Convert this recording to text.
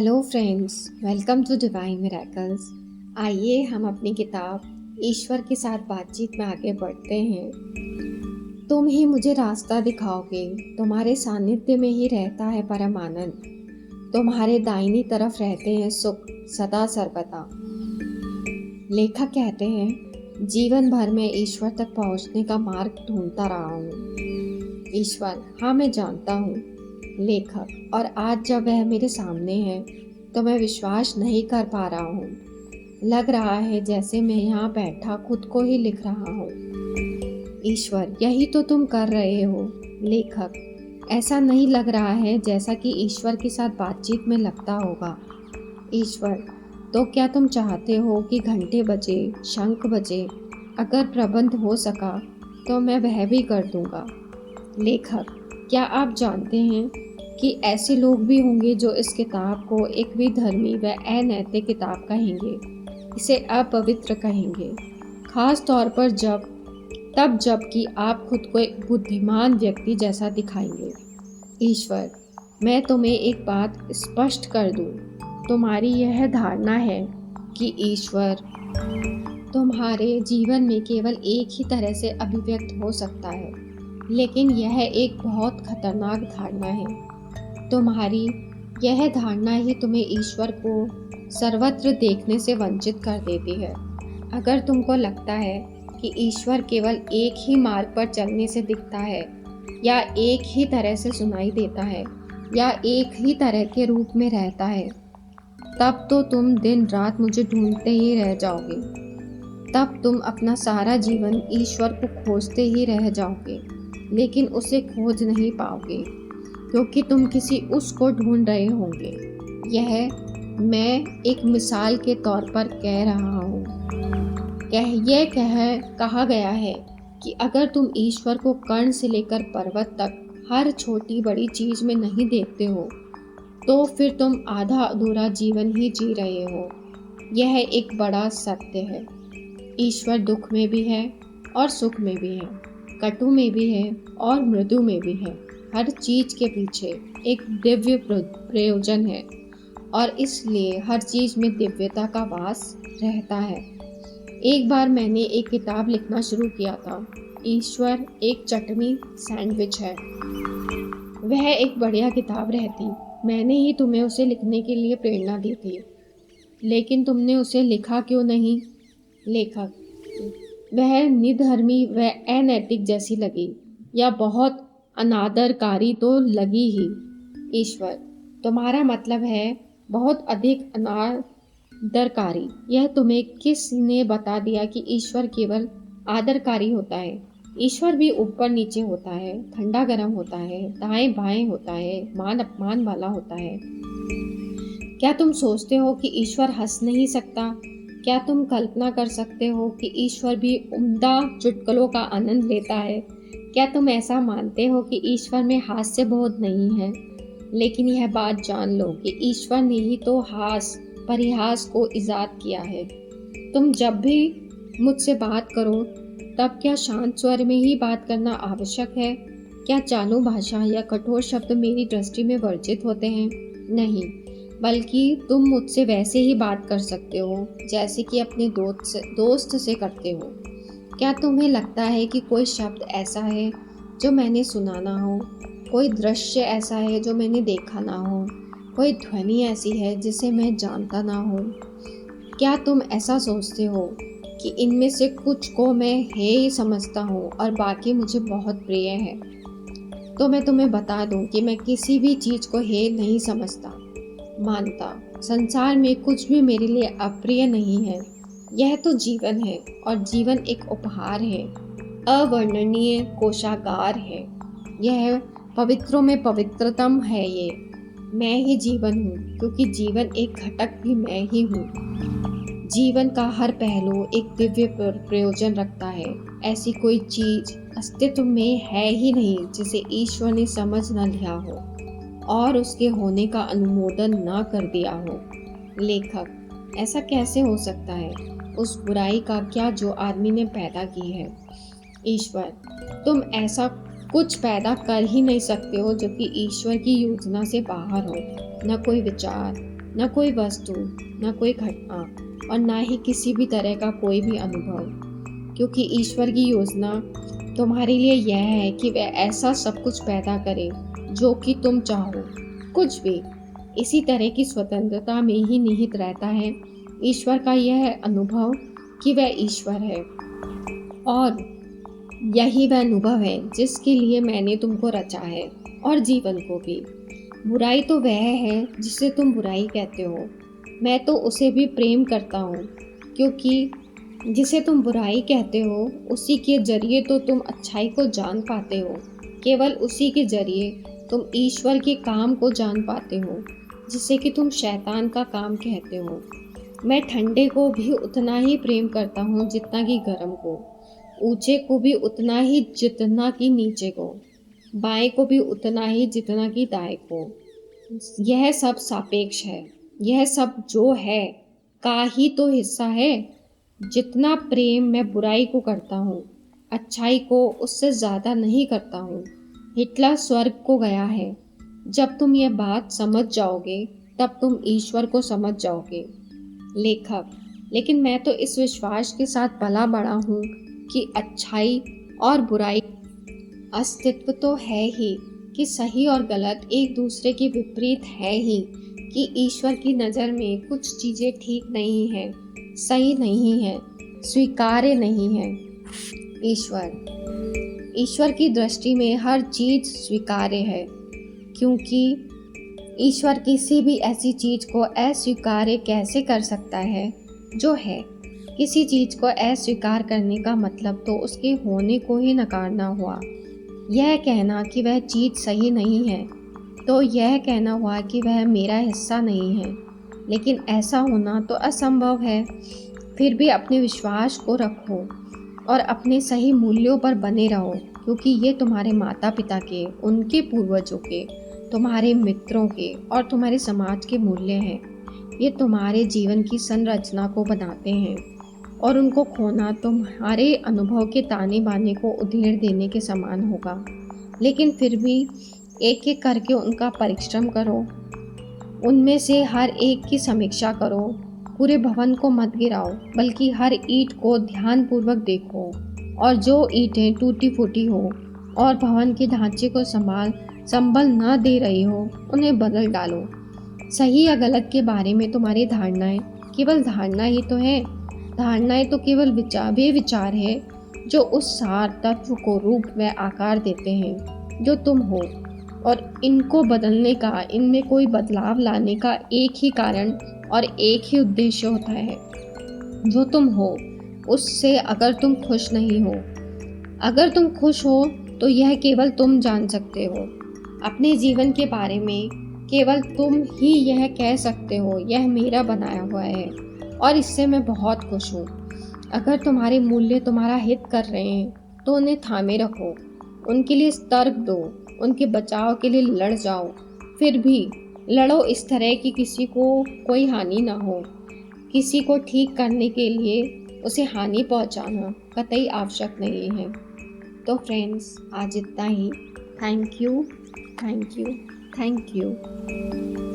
Hello friends, welcome to divine miracles. आइए हम अपनी किताब ईश्वर के साथ बातचीत में आगे बढ़ते हैं। तुम ही मुझे रास्ता दिखाओगे, तुम्हारे सानिध्य में ही रहता है परम आनंद। तुम्हारे दाहिनी तरफ रहते हैं सुख सदा सर्वदा। लेखक कहते हैं, जीवन भर में ईश्वर तक पहुंचने का मार्ग ढूंढता रहा हूँ। ईश्वर, हाँ मैं जानता हूँ। लेखक, और आज जब वह मेरे सामने है तो मैं विश्वास नहीं कर पा रहा हूँ। लग रहा है जैसे मैं यहाँ बैठा खुद को ही लिख रहा हूँ। ईश्वर, यही तो तुम कर रहे हो। लेखक, ऐसा नहीं लग रहा है जैसा कि ईश्वर के साथ बातचीत में लगता होगा। ईश्वर, तो क्या तुम चाहते हो कि घंटे बजे, शंख बजे, अगर प्रबंध हो सका तो मैं वह भी कर दूंगा। लेखक, क्या आप जानते हैं कि ऐसे लोग भी होंगे जो इस किताब को एक विधर्मी व अनैतिक किताब कहेंगे, इसे अपवित्र कहेंगे, खास तौर पर जबकि आप खुद को एक बुद्धिमान व्यक्ति जैसा दिखाएंगे। ईश्वर, मैं तुम्हें एक बात स्पष्ट कर दूं। तुम्हारी यह धारणा है कि ईश्वर तुम्हारे जीवन में केवल एक ही तरह से अभिव्यक्त हो सकता है, लेकिन यह एक बहुत खतरनाक धारणा है। तुम्हारी यह धारणा ही तुम्हें ईश्वर को सर्वत्र देखने से वंचित कर देती है। अगर तुमको लगता है कि ईश्वर केवल एक ही मार्ग पर चलने से दिखता है, या एक ही तरह से सुनाई देता है, या एक ही तरह के रूप में रहता है, तब तो तुम दिन रात मुझे ढूंढते ही रह जाओगे। तब तुम अपना सारा जीवन ईश्वर को खोजते ही रह जाओगे, लेकिन उसे खोज नहीं पाओगे, क्योंकि तुम किसी उस को ढूंढ रहे होंगे। यह मैं एक मिसाल के तौर पर कह रहा हूँ। कहा गया है कि अगर तुम ईश्वर को कण से लेकर पर्वत तक हर छोटी बड़ी चीज में नहीं देखते हो, तो फिर तुम आधा अधूरा जीवन ही जी रहे हो। यह एक बड़ा सत्य है। ईश्वर दुख में भी है और सुख में भी है, कटु में भी है और मृदु में भी है। हर चीज के पीछे एक दिव्य प्रयोजन है, और इसलिए हर चीज में दिव्यता का वास रहता है। एक बार मैंने एक किताब लिखना शुरू किया था, ईश्वर एक चटनी सैंडविच है। वह एक बढ़िया किताब रहती, मैंने ही तुम्हें उसे लिखने के लिए प्रेरणा दी थी, लेकिन तुमने उसे लिखा क्यों नहीं? लेखक, वह निधर्मी व अनैतिक जैसी लगी, या बहुत अनादरकारी तो लगी ही। ईश्वर, तुम्हारा मतलब है बहुत अधिक अनादरकारी। यह तुम्हें किसने बता दिया कि ईश्वर केवल आदरकारी होता है? ईश्वर भी ऊपर नीचे होता है, ठंडा गर्म होता है, दाएं बाएं होता है, मान अपमान वाला होता है। क्या तुम सोचते हो कि ईश्वर हंस नहीं सकता? क्या तुम कल्पना कर सकते हो कि ईश्वर भी उम्दा चुटकुलों का आनंद लेता है? क्या तुम ऐसा मानते हो कि ईश्वर में हास्य बोध नहीं है? लेकिन यह बात जान लो कि ईश्वर ने ही तो परिहास को इजाद किया है। तुम जब भी मुझसे बात करो, तब क्या शांत स्वर में ही बात करना आवश्यक है? क्या चालू भाषा या कठोर शब्द मेरी दृष्टि में वर्जित होते हैं? नहीं, बल्कि तुम मुझसे वैसे ही बात कर सकते हो जैसे कि अपने दोस्त से करते हो। क्या तुम्हें लगता है कि कोई शब्द ऐसा है जो मैंने सुना ना हो? कोई दृश्य ऐसा है जो मैंने देखा ना हो? कोई ध्वनि ऐसी है जिसे मैं जानता ना हो? क्या तुम ऐसा सोचते हो कि इनमें से कुछ को मैं हे ही समझता हूँ और बाकी मुझे बहुत प्रिय है? तो मैं तुम्हें बता दूं कि मैं किसी भी चीज़ को हे नहीं समझता, मानता। संसार में कुछ भी मेरे लिए अप्रिय नहीं है। यह तो जीवन है, और जीवन एक उपहार है, अवर्णनीय कोषागार है। यह पवित्रों में पवित्रतम है। ये मैं ही जीवन हूँ, क्योंकि जीवन एक घटक भी मैं ही हूँ। जीवन का हर पहलू एक दिव्य प्रयोजन रखता है। ऐसी कोई चीज अस्तित्व में है ही नहीं जिसे ईश्वर ने समझ न लिया हो और उसके होने का अनुमोदन न कर दिया हो। लेखक, ऐसा कैसे हो सकता है? उस बुराई का क्या जो आदमी ने पैदा की है? ईश्वर, तुम ऐसा कुछ पैदा कर ही नहीं सकते हो जो कि ईश्वर की योजना से बाहर हो। न कोई विचार, न कोई वस्तु, न कोई घटना और ना ही किसी भी तरह का कोई भी अनुभव। क्योंकि ईश्वर की योजना तुम्हारे लिए यह है कि वह ऐसा सब कुछ पैदा करे जो कि तुम चाहो, कुछ भी। इसी तरह की स्वतंत्रता में ही निहित रहता है ईश्वर का यह अनुभव कि वह ईश्वर है। और यही वह अनुभव है जिसके लिए मैंने तुमको रचा है, और जीवन को भी। बुराई तो वह है जिसे तुम बुराई कहते हो, मैं तो उसे भी प्रेम करता हूँ, क्योंकि जिसे तुम बुराई कहते हो उसी के जरिए तो तुम अच्छाई को जान पाते हो। केवल उसी के जरिए तुम ईश्वर के काम को जान पाते हो, जिसे कि तुम शैतान का काम कहते हो। मैं ठंडे को भी उतना ही प्रेम करता हूँ जितना कि गर्म को, ऊंचे को भी उतना ही जितना कि नीचे को, बाएं को भी उतना ही जितना कि दाएं को। यह सब सापेक्ष है। यह सब जो है का ही तो हिस्सा है। जितना प्रेम मैं बुराई को करता हूँ, अच्छाई को उससे ज़्यादा नहीं करता हूँ। हिटलर स्वर्ग को गया है। जब तुम यह बात समझ जाओगे तब तुम ईश्वर को समझ जाओगे। लेखक, लेकिन मैं तो इस विश्वास के साथ पला बड़ा हूँ कि अच्छाई और बुराई अस्तित्व तो है ही, कि सही और गलत एक दूसरे के विपरीत है ही, कि ईश्वर की नज़र में कुछ चीज़ें ठीक नहीं हैं, सही नहीं है, स्वीकार्य नहीं है। ईश्वर की दृष्टि में हर चीज़ स्वीकार्य है, क्योंकि ईश्वर किसी भी ऐसी चीज़ को अस्वीकार्य कैसे कर सकता है जो है। किसी चीज़ को अस्वीकार करने का मतलब तो उसके होने को ही नकारना हुआ। यह कहना कि वह चीज़ सही नहीं है तो यह कहना हुआ कि वह मेरा हिस्सा नहीं है। लेकिन ऐसा होना तो असंभव है। फिर भी अपने विश्वास को रखो और अपने सही मूल्यों पर बने रहो, क्योंकि ये तुम्हारे माता पिता के, उनके पूर्वजों के, तुम्हारे मित्रों के और तुम्हारे समाज के मूल्य हैं। ये तुम्हारे जीवन की संरचना को बनाते हैं, और उनको खोना तुम्हारे अनुभव के ताने बाने को उधेड़ देने के समान होगा। लेकिन फिर भी एक एक करके उनका परिश्रम करो, उनमें से हर एक की समीक्षा करो। पूरे भवन को मत गिराओ, बल्कि हर ईंट को ध्यानपूर्वक देखो, और जो ईंटें टूटी फूटी हो और भवन के ढांचे को संभल न दे रही हो उन्हें बदल डालो। सही या गलत के बारे में तुम्हारी धारणाएं केवल धारणा ही तो है। धारणाएं तो केवल वे विचार है जो उस सार तत्व को रूप व आकार देते हैं जो तुम हो, और इनको बदलने का, इनमें कोई बदलाव लाने का एक ही कारण और एक ही उद्देश्य होता है। जो तुम हो उससे अगर तुम खुश नहीं हो, अगर तुम खुश हो तो यह केवल तुम जान सकते हो। अपने जीवन के बारे में केवल तुम ही यह कह सकते हो, यह मेरा बनाया हुआ है और इससे मैं बहुत खुश हूँ। अगर तुम्हारे मूल्य तुम्हारा हित कर रहे हैं तो उन्हें थामे रखो, उनके लिए तर्क दो, उनके बचाव के लिए लड़ जाओ। फिर भी लड़ो इस तरह कि किसी को कोई हानि ना हो। किसी को ठीक करने के लिए उसे हानि पहुंचाना कतई आवश्यक नहीं है। तो फ्रेंड्स, आज इतना ही। Thank you, thank you, thank you.